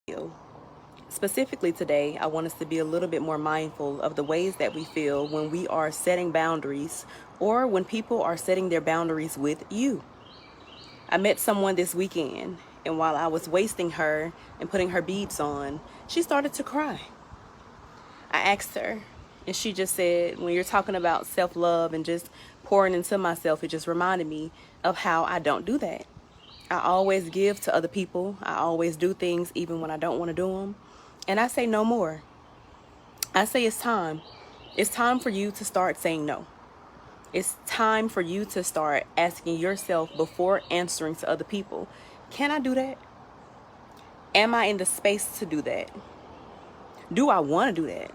feel. Specifically today, I want us to be a little bit more mindful of the ways that we feel when we are setting boundaries or when people are setting their boundaries with you. I met someone this weekend, and while I was wasting her and putting her beads on, she started to cry. I asked her, and she just said, when you're talking about self-love and just pouring into myself, it just reminded me of how I don't do that. I always give to other people. I always do things even when I don't want to do them. And I say no more. I say it's time. It's time for you to start saying no. It's time for you to start asking yourself before answering to other people, can I do that? Am I in the space to do that? Do I want to do that?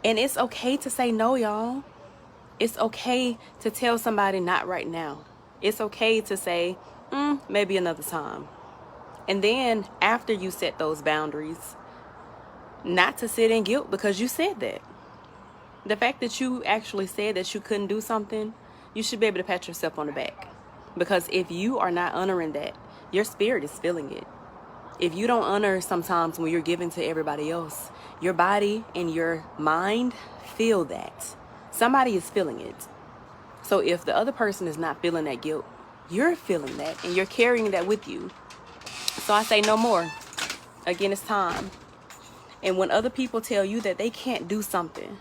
And it's okay to say no, y'all. It's okay to tell somebody not right now. It's okay to say, maybe another time. And then after you set those boundaries, not to sit in guilt because you said that. The fact that you actually said that you couldn't do something, you should be able to pat yourself on the back. Because if you are not honoring that, your spirit is feeling it. If you don't honor sometimes when you're giving to everybody else, your body and your mind feel that. Somebody is feeling it. So if the other person is not feeling that guilt, you're feeling that and you're carrying that with you. So I say no more. Again, it's time. And when other people tell you that they can't do something,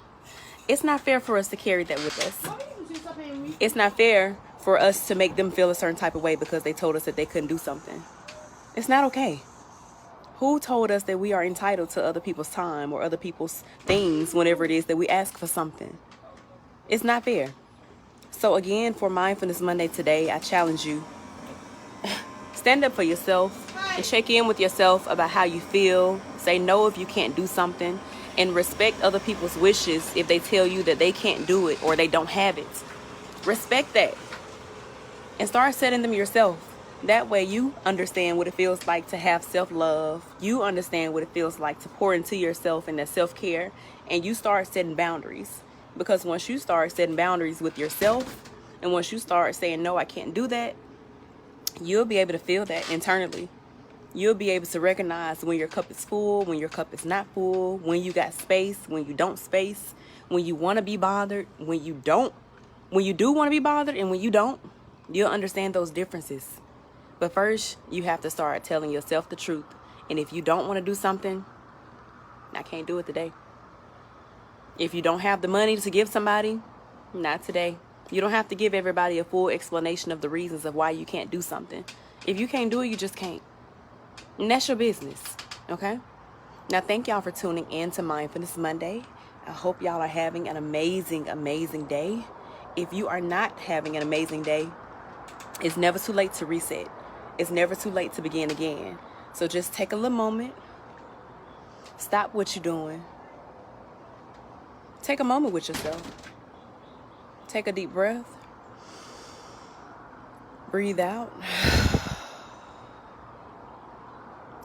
it's not fair for us to carry that with us. It's not fair for us to make them feel a certain type of way because they told us that they couldn't do something. It's not okay. Who told us that we are entitled to other people's time or other people's things whenever it is that we ask for something? It's not fair. So again, for Mindfulness Monday today, I challenge you. Stand up for yourself and check in with yourself about how you feel. Say no if you can't do something. And respect other people's wishes if they tell you that they can't do it or they don't have it. Respect that. And start setting them yourself. That way you understand what it feels like to have self-love. You understand what it feels like to pour into yourself and that self-care. And you start setting boundaries. Because once you start setting boundaries with yourself, and once you start saying, no, I can't do that, you'll be able to feel that internally. You'll be able to recognize when your cup is full, when your cup is not full, when you got space, when you don't space, when you want to be bothered, when you don't, when you do want to be bothered and when you don't. You'll understand those differences. But first, you have to start telling yourself the truth. And if you don't want to do something, I can't do it today. If you don't have the money to give somebody, not today. You don't have to give everybody a full explanation of the reasons of why you can't do something. If you can't do it, you just can't. And that's your business, okay? Now, thank y'all for tuning in to Mindfulness Monday. I hope y'all are having an amazing, amazing day. If you are not having an amazing day, it's never too late to reset. It's never too late to begin again. So just take a little moment. Stop what you're doing. Take a moment with yourself. Take a deep breath. Breathe out.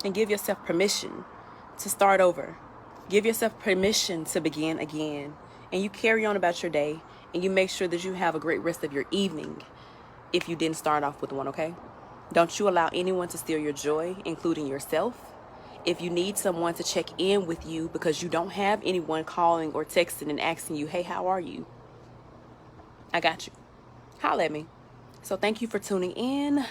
And give yourself permission to start over. Give yourself permission to begin again. And you carry on about your day. And you make sure that you have a great rest of your evening if you didn't start off with one, okay? Don't you allow anyone to steal your joy, including yourself. If you need someone to check in with you because you don't have anyone calling or texting and asking you, hey, how are you? I got you. Holla at me. So thank you for tuning in.